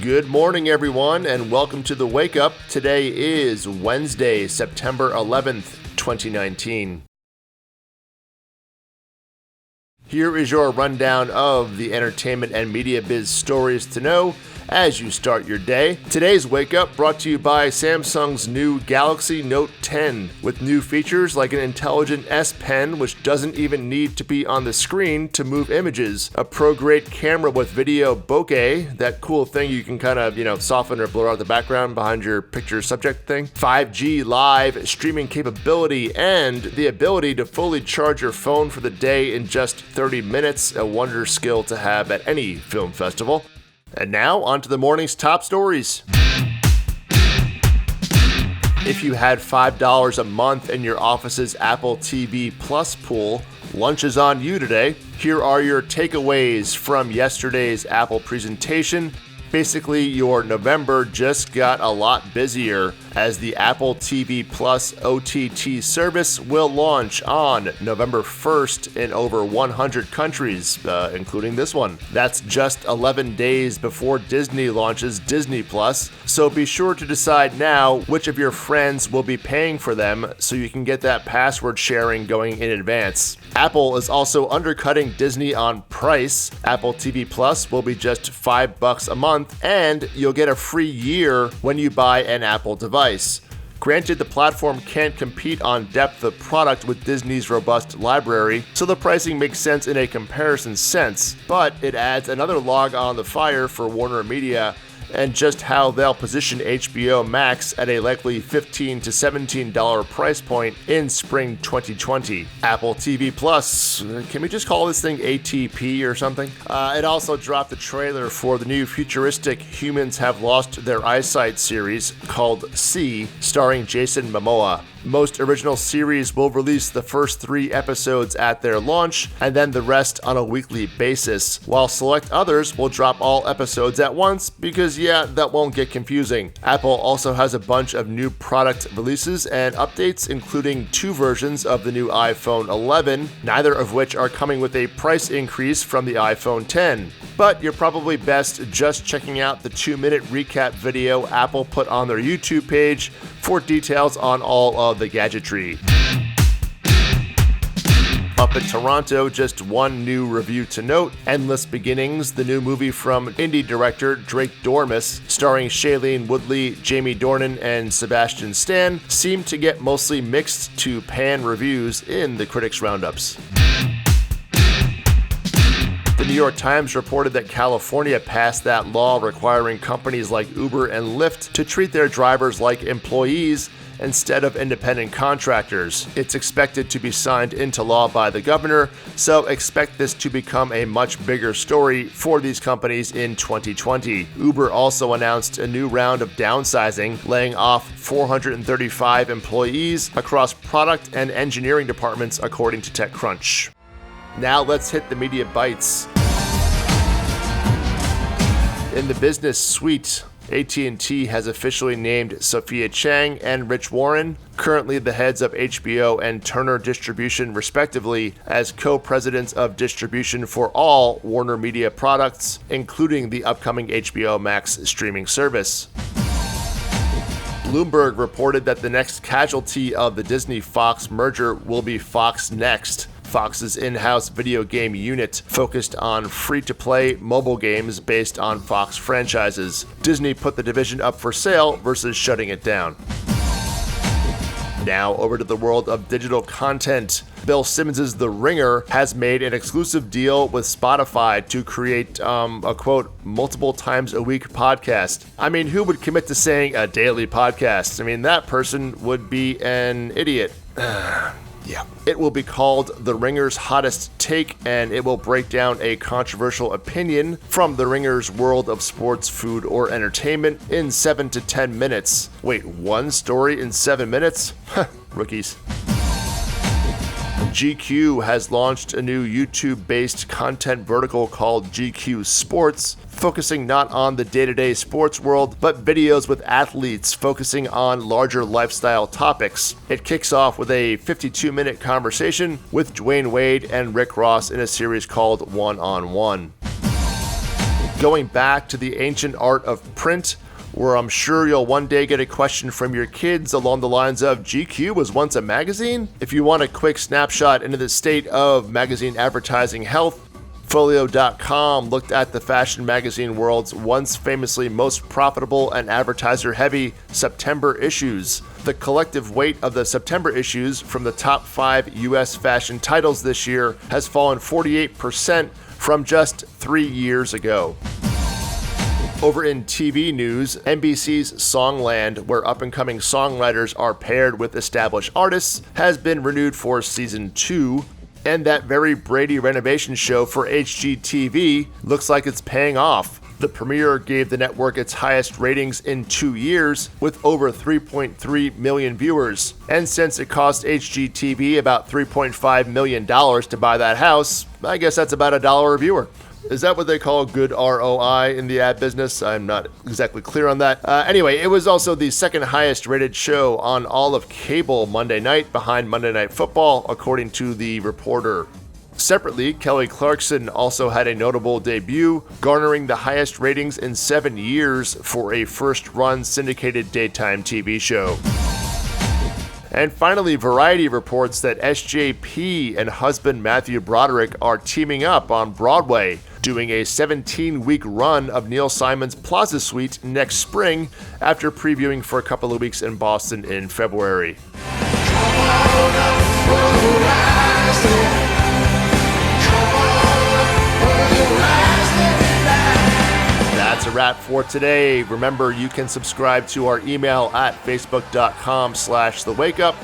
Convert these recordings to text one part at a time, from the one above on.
Good morning, everyone, and welcome to the Wake Up. Today is Wednesday, September 11th, 2019. Here is your rundown of the entertainment and media biz stories to know as you start your day. Today's Wake Up brought to you by Samsung's new Galaxy Note 10 with new features like an intelligent S Pen which doesn't even need to be on the screen to move images, a pro-grade camera with video bokeh, that cool thing you can kind of, soften or blur out the background behind your picture subject thing, 5G live streaming capability, and the ability to fully charge your phone for the day in just 30 minutes, a wonder skill to have at any film festival. And now, on to the morning's top stories. If you had $5 a month in your office's Apple TV Plus pool, lunch is on you today. Here are your takeaways from yesterday's Apple presentation. Basically, your November just got a lot busier as the Apple TV Plus OTT service will launch on November 1st in over 100 countries, including this one. That's just 11 days before Disney launches Disney Plus, so be sure to decide now which of your friends will be paying for them so you can get that password sharing going in advance. Apple is also undercutting Disney on price. Apple TV Plus will be just $5 a month, and you'll get a free year when you buy an Apple device. Granted, the platform can't compete on depth of product with Disney's robust library, so the pricing makes sense in a comparison sense, but it adds another log on the fire for Warner Media and just how they'll position HBO Max at a likely $15 to $17 price point in spring 2020. Apple TV Plus, can we just call this thing ATP or something? It also dropped the trailer for the new futuristic Humans Have Lost Their Eyesight series called See, starring Jason Momoa. Most original series will release the first 3 episodes at their launch, and then the rest on a weekly basis, while select others will drop all episodes at once because, that won't get confusing. Apple also has a bunch of new product releases and updates, including 2 versions of the new iPhone 11, neither of which are coming with a price increase from the iPhone 10. But you're probably best just checking out the 2-minute recap video Apple put on their YouTube page for details on all of the gadgetry. Up in Toronto, just one new review to note. Endless Beginnings, the new movie from indie director Drake Dormus, starring Shailene Woodley, Jamie Dornan, and Sebastian Stan, seemed to get mostly mixed to pan reviews in the critics' roundups. The New York Times reported that California passed that law requiring companies like Uber and Lyft to treat their drivers like employees instead of independent contractors. It's expected to be signed into law by the governor, so expect this to become a much bigger story for these companies in 2020. Uber also announced a new round of downsizing, laying off 435 employees across product and engineering departments, according to TechCrunch. Now let's hit the media bites. In the business suite, AT&T has officially named Sophia Chang and Rich Warren, currently the heads of HBO and Turner Distribution respectively, as co-presidents of distribution for all Warner Media products, including the upcoming HBO Max streaming service. Bloomberg reported that the next casualty of the Disney-Fox merger will be Fox Next, Fox's in-house video game unit focused on free-to-play mobile games based on Fox franchises. Disney put the division up for sale versus shutting it down. Now over to the world of digital content. Bill Simmons' The Ringer has made an exclusive deal with Spotify to create a quote, multiple times a week podcast. I mean, who would commit to saying a daily podcast? I mean, that person would be an idiot. Yeah. It will be called The Ringer's Hottest Take, and it will break down a controversial opinion from The Ringer's world of sports, food, or entertainment in 7 to 10 minutes. Wait, one story in 7 minutes? Rookies. GQ has launched a new YouTube-based content vertical called GQ Sports, focusing not on the day-to-day sports world, but videos with athletes focusing on larger lifestyle topics. It kicks off with a 52-minute conversation with Dwayne Wade and Rick Ross in a series called One on One. going back to the ancient art of print, where I'm sure you'll one day get a question from your kids along the lines of GQ was once a magazine? If you want a quick snapshot into the state of magazine advertising health, Folio.com looked at the fashion magazine world's once famously most profitable and advertiser-heavy September issues. The collective weight of the September issues from the top 5 U.S. fashion titles this year has fallen 48% from just 3 years ago. Over in TV news, NBC's Songland, where up-and-coming songwriters are paired with established artists, has been renewed for season 2. And that very Brady renovation show for HGTV looks like it's paying off. The premiere gave the network its highest ratings in 2 years, with over 3.3 million viewers. And since it cost HGTV about $3.5 million to buy that house, I guess that's about $1 a viewer. Is that what they call good ROI in the ad business? I'm not exactly clear on that. Anyway, it was also the second highest rated show on all of cable Monday night, behind Monday Night Football, according to The Reporter. Separately, Kelly Clarkson also had a notable debut, garnering the highest ratings in 7 years for a first-run syndicated daytime TV show. And finally, Variety reports that SJP and husband Matthew Broderick are teaming up on Broadway, doing a 17-week run of Neil Simon's Plaza Suite next spring, after previewing for a couple of weeks in Boston in February. That's a wrap for today. Remember, you can subscribe to our email at facebook.com/thewakeup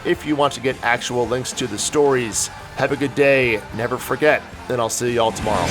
if you want to get actual links to the stories. Have a good day. Never forget, and I'll see y'all tomorrow.